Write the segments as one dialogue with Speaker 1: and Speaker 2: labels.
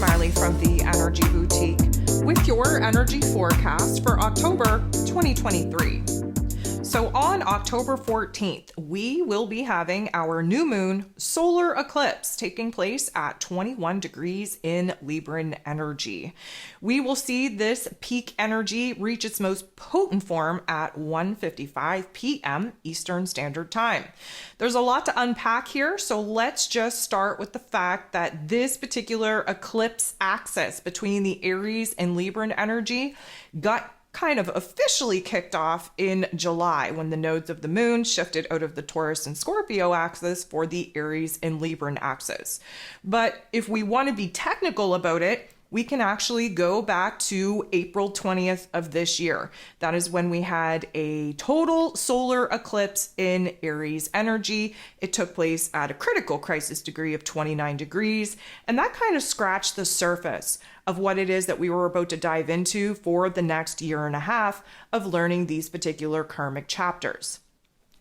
Speaker 1: Smiley from the Energy Boutique with your energy forecast for October 2023. So on October 14th, we will be having our new moon solar eclipse taking place at 21 degrees in Libran energy. We will see this peak energy reach its most potent form at 1:55 p.m. Eastern Standard Time. There's a lot to unpack here, so let's just start with the fact that this particular eclipse axis between the Aries and Libran energy got kind of officially kicked off in July when the nodes of the moon shifted out of the Taurus and Scorpio axis for the Aries and Libran axis. But if we want to be technical about it, we can actually go back to April 20th of this year. That is when we had a total solar eclipse in Aries energy. It took place at a critical crisis degree of 29 degrees, and that kind of scratched the surface of what it is that we were about to dive into for the next year and a half of learning these particular karmic chapters.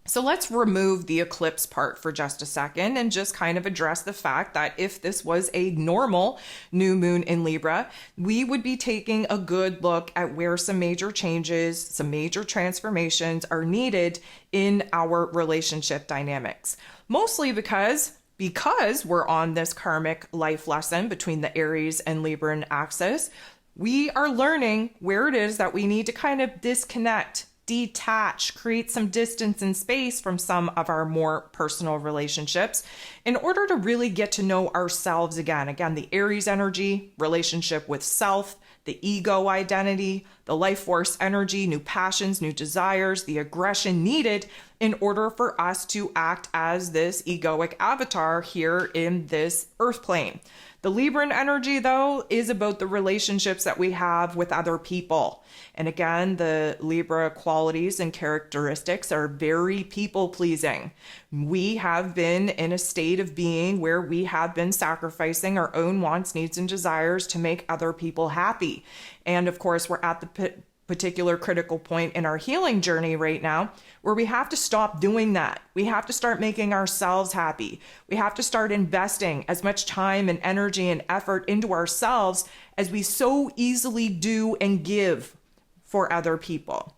Speaker 1: So let's remove the eclipse part for just a second and just kind of address the fact that if this was a normal new moon in Libra, we would be taking a good look at where some major changes, some major transformations are needed in our relationship dynamics. Mostly because we're on this karmic life lesson between the Aries and Libran axis, we are learning where it is that we need to kind of disconnect, detach, create some distance and space from some of our more personal relationships in order to really get to know ourselves again. Again, the Aries energy, relationship with self, the ego identity, the life force energy, new passions, new desires, the aggression needed in order for us to act as this egoic avatar here in this earth plane. The Libran energy, though, is about the relationships that we have with other people. And again, the Libra qualities and characteristics are very people-pleasing. We have been in a state of being where we have been sacrificing our own wants, needs, and desires to make other people happy. And of course, we're at the particular critical point in our healing journey right now where we have to stop doing that. We have to start making ourselves happy. We have to start investing as much time and energy and effort into ourselves as we so easily do and give for other people.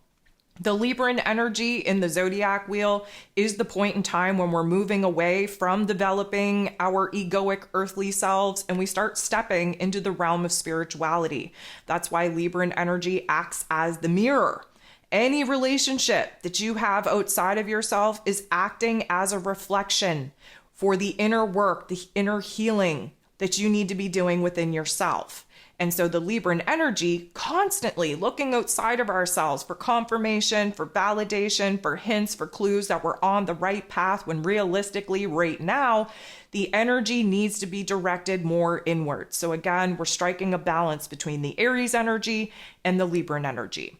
Speaker 1: The Libran energy in the zodiac wheel is the point in time when we're moving away from developing our egoic earthly selves and we start stepping into the realm of spirituality. That's why Libran energy acts as the mirror. Any relationship that you have outside of yourself is acting as a reflection for the inner work, the inner healing that you need to be doing within yourself. And so the Libran energy constantly looking outside of ourselves for confirmation, for validation, for hints, for clues that we're on the right path when realistically right now, the energy needs to be directed more inward. So again, we're striking a balance between the Aries energy and the Libran energy.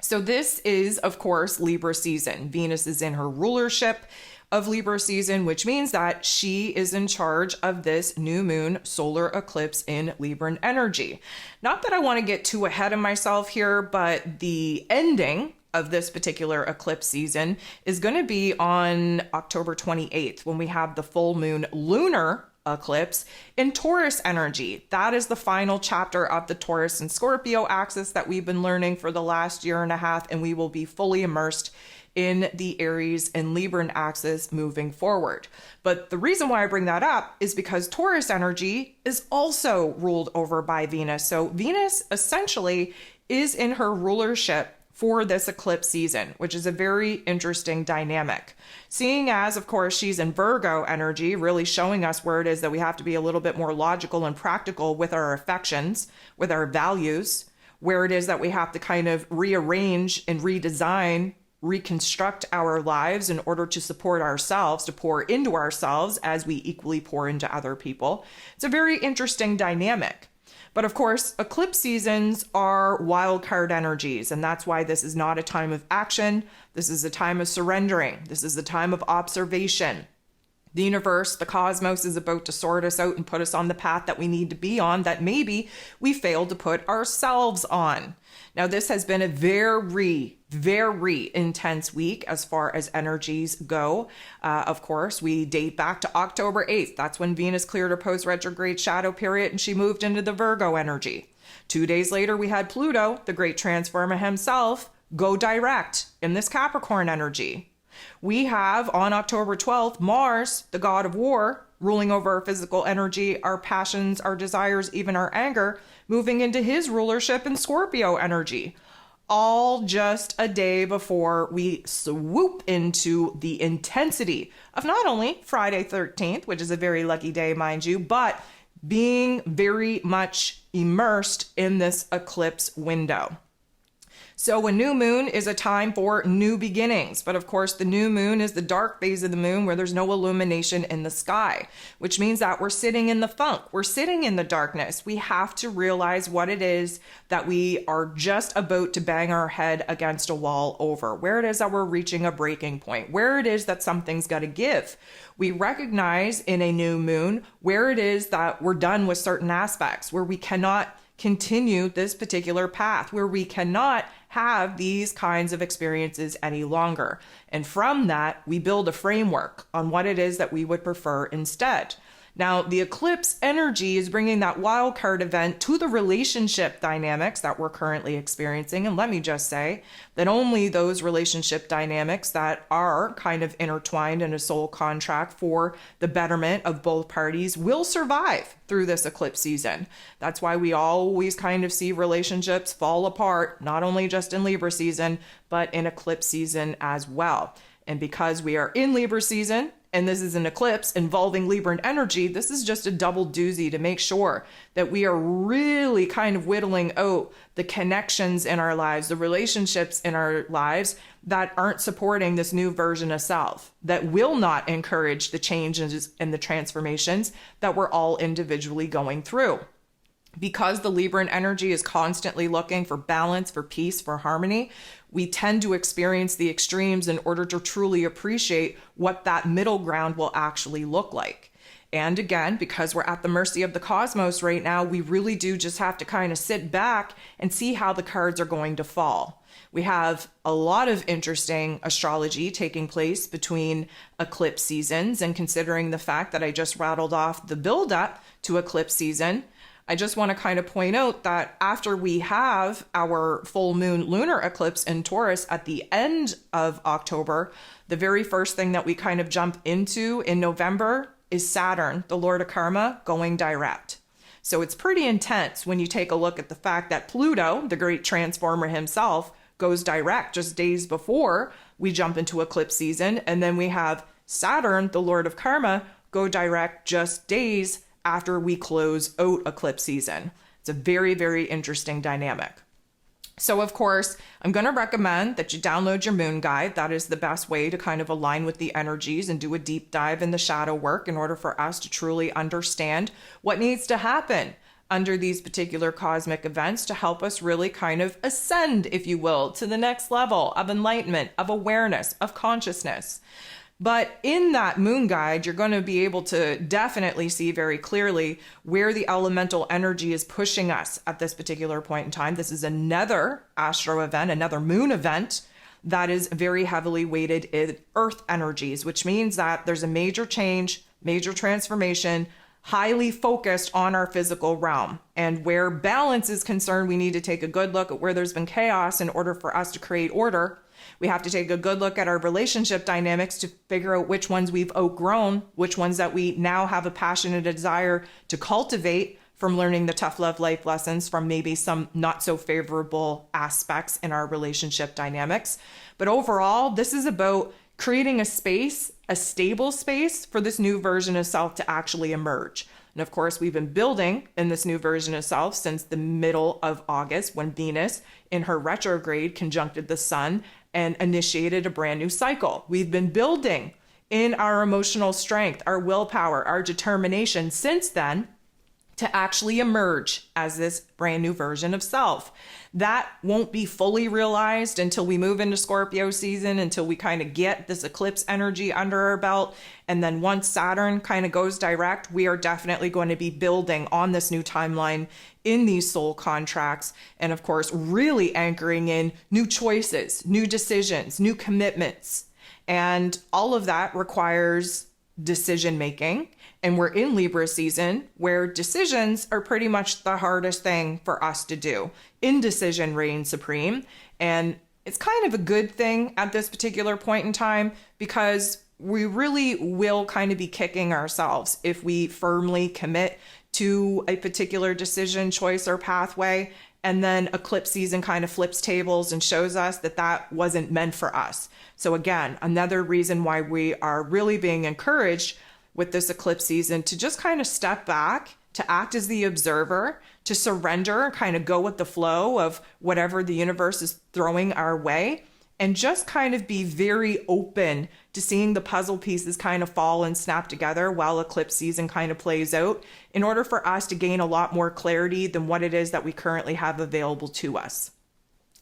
Speaker 1: So this is, of course, Libra season. Venus is in her rulership of Libra season, which means that she is in charge of this new moon solar eclipse in Libran energy. Not that I want to get too ahead of myself here, but the ending of this particular eclipse season is going to be on October 28th when we have the full moon lunar eclipse in Taurus energy. That is the final chapter of the Taurus and Scorpio axis that we've been learning for the last year and a half, and we will be fully immersed in the Aries and Libran axis moving forward. But the reason why I bring that up is because Taurus energy is also ruled over by Venus. So Venus essentially is in her rulership for this eclipse season, which is a very interesting dynamic. Seeing as, of course, she's in Virgo energy, really showing us where it is that we have to be a little bit more logical and practical with our affections, with our values, where it is that we have to kind of rearrange and redesign, reconstruct our lives in order to support ourselves, to pour into ourselves as we equally pour into other people. It's a very interesting dynamic. But of course, eclipse seasons are wild card energies, and that's why this is not a time of action. This is a time of surrendering. This is a time of observation. The universe, the cosmos is about to sort us out and put us on the path that we need to be on, that maybe we failed to put ourselves on. Now, this has been a very, very intense week as far as energies go. Of course, we date back to October 8th. That's when Venus cleared her post-retrograde shadow period and she moved into the Virgo energy. 2 days later, we had Pluto, the great transformer himself, go direct in this Capricorn energy. We have on October 12th, Mars, the god of war, ruling over our physical energy, our passions, our desires, even our anger, moving into his rulership in Scorpio energy. All just a day before we swoop into the intensity of not only Friday 13th, which is a very lucky day, mind you, but being very much immersed in this eclipse window. So a new moon is a time for new beginnings. But of course, the new moon is the dark phase of the moon where there's no illumination in the sky, which means that we're sitting in the funk. We're sitting in the darkness. We have to realize what it is that we are just about to bang our head against a wall over, where it is that we're reaching a breaking point, where it is that something's got to give. We recognize in a new moon where it is that we're done with certain aspects, where we cannot continue this particular path, where we cannot have these kinds of experiences any longer. And from that, we build a framework on what it is that we would prefer instead. Now, the eclipse energy is bringing that wild card event to the relationship dynamics that we're currently experiencing. And let me just say that only those relationship dynamics that are kind of intertwined in a soul contract for the betterment of both parties will survive through this eclipse season. That's why we always kind of see relationships fall apart, not only just in Libra season, but in eclipse season as well. And because we are in Libra season, and this is an eclipse involving Libran energy, this is just a double doozy to make sure that we are really kind of whittling out the connections in our lives, the relationships in our lives that aren't supporting this new version of self, that will not encourage the changes and the transformations that we're all individually going through. Because the Libran energy is constantly looking for balance, for peace, for harmony, we tend to experience the extremes in order to truly appreciate what that middle ground will actually look like. And again, because we're at the mercy of the cosmos right now, we really do just have to kind of sit back and see how the cards are going to fall. We have a lot of interesting astrology taking place between eclipse seasons, and considering the fact that I just rattled off the build-up to eclipse season, I just want to kind of point out that after we have our full moon lunar eclipse in Taurus at the end of October, the very first thing that we kind of jump into in November is Saturn, the Lord of Karma, going direct. So it's pretty intense when you take a look at the fact that Pluto, the great transformer himself, goes direct just days before we jump into eclipse season. And then we have Saturn, the Lord of Karma, go direct just days after we close out eclipse season. It's a very, very interesting dynamic. So of course, I'm going to recommend that you download your moon guide. That is the best way to kind of align with the energies and do a deep dive in the shadow work in order for us to truly understand what needs to happen under these particular cosmic events to help us really kind of ascend, if you will, to the next level of enlightenment, of awareness, of consciousness. But in that moon guide, you're going to be able to definitely see very clearly where the elemental energy is pushing us at this particular point in time. This is another astro event, another moon event that is very heavily weighted in earth energies, which means that there's a major change, major transformation, highly focused on our physical realm. And where balance is concerned, we need to take a good look at where there's been chaos in order for us to create order. We have to take a good look at our relationship dynamics to figure out which ones we've outgrown, which ones that we now have a passion and a desire to cultivate from learning the tough love life lessons from maybe some not so favorable aspects in our relationship dynamics. But overall, this is about creating a space, a stable space for this new version of self to actually emerge. And of course, we've been building in this new version of self since the middle of August, when Venus in her retrograde conjuncted the sun and initiated a brand new cycle. We've been building in our emotional strength, our willpower, our determination since then to actually emerge as this brand new version of self. That won't be fully realized until we move into Scorpio season, until we kind of get this eclipse energy under our belt. And then once Saturn kind of goes direct, we are definitely going to be building on this new timeline in these soul contracts. And of course, really anchoring in new choices, new decisions, new commitments. And all of that requires decision making. And we're in Libra season where decisions are pretty much the hardest thing for us to do. Indecision reigns supreme. And it's kind of a good thing at this particular point in time because we really will kind of be kicking ourselves if we firmly commit to a particular decision, choice, or pathway. And then eclipse season kind of flips tables and shows us that that wasn't meant for us. So again, another reason why we are really being encouraged with this eclipse season to just kind of step back, to act as the observer, to surrender, kind of go with the flow of whatever the universe is throwing our way, and just kind of be very open to seeing the puzzle pieces kind of fall and snap together while eclipse season kind of plays out in order for us to gain a lot more clarity than what it is that we currently have available to us.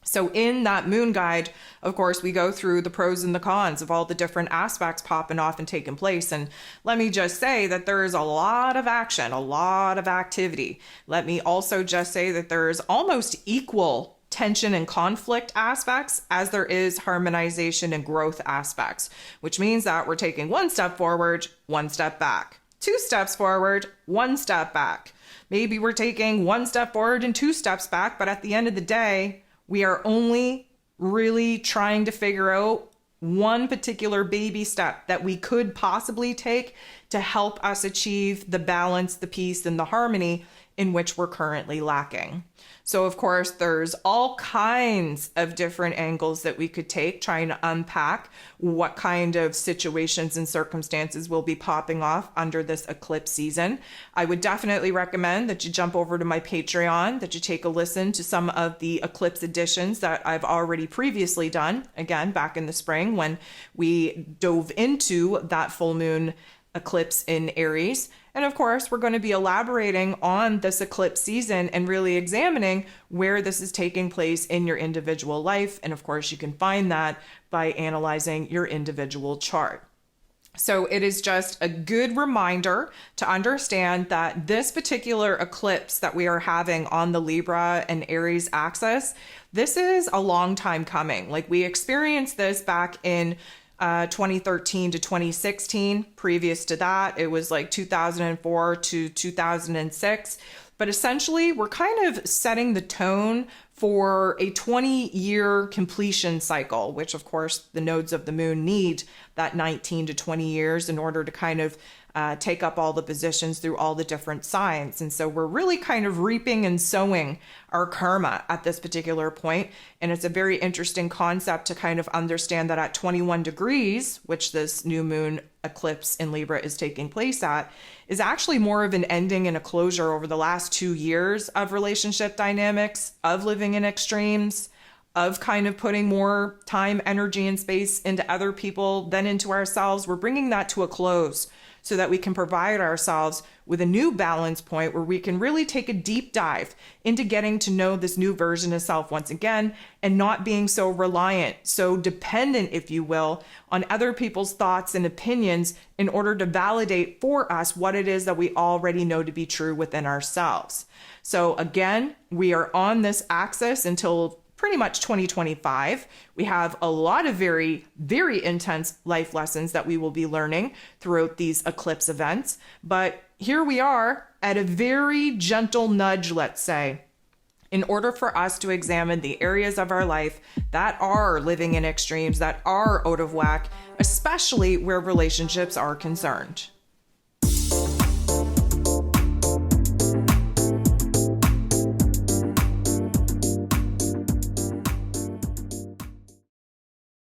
Speaker 1: So in that moon guide, of course, we go through the pros and the cons of all the different aspects popping off and taking place. And let me just say that there is a lot of action, a lot of activity. Let me also just say that there is almost equal tension and conflict aspects as there is harmonization and growth aspects, which means that we're taking one step forward, one step back, 2 steps forward, 1 step back. Maybe we're taking 1 step forward and 2 steps back, but at the end of the day, we are only really trying to figure out one particular baby step that we could possibly take to help us achieve the balance, the peace, and the harmony in which we're currently lacking. So of course, there's all kinds of different angles that we could take trying to unpack what kind of situations and circumstances will be popping off under this eclipse season. I would definitely recommend that you jump over to my Patreon, that you take a listen to some of the eclipse editions that I've already previously done, again, back in the spring when we dove into that full moon eclipse in Aries. And of course, we're going to be elaborating on this eclipse season and really examining where this is taking place in your individual life. And of course, you can find that by analyzing your individual chart. So it is just a good reminder to understand that this particular eclipse that we are having on the Libra and Aries axis, this is a long time coming. Like we experienced this back in 2013 to 2016. Previous to that, it was like 2004 to 2006. But essentially, we're kind of setting the tone for a 20-year completion cycle, which of course the nodes of the moon need that 19 to 20 years in order to kind of take up all the positions through all the different signs. And so we're really kind of reaping and sowing our karma at this particular point. And it's a very interesting concept to kind of understand that at 21 degrees, which this new moon eclipse in Libra is taking place at, is actually more of an ending and a closure over the last 2 years of relationship dynamics, of living in extremes, of kind of putting more time, energy, and space into other people than into ourselves. We're bringing that to a close so that we can provide ourselves with a new balance point where we can really take a deep dive into getting to know this new version of self once again, and not being so reliant, so dependent, if you will, on other people's thoughts and opinions in order to validate for us what it is that we already know to be true within ourselves. So again, we are on this axis until pretty much 2025. We have a lot of very, very intense life lessons that we will be learning throughout these eclipse events. But here we are at a very gentle nudge, let's say, in order for us to examine the areas of our life that are living in extremes, that are out of whack, especially where relationships are concerned.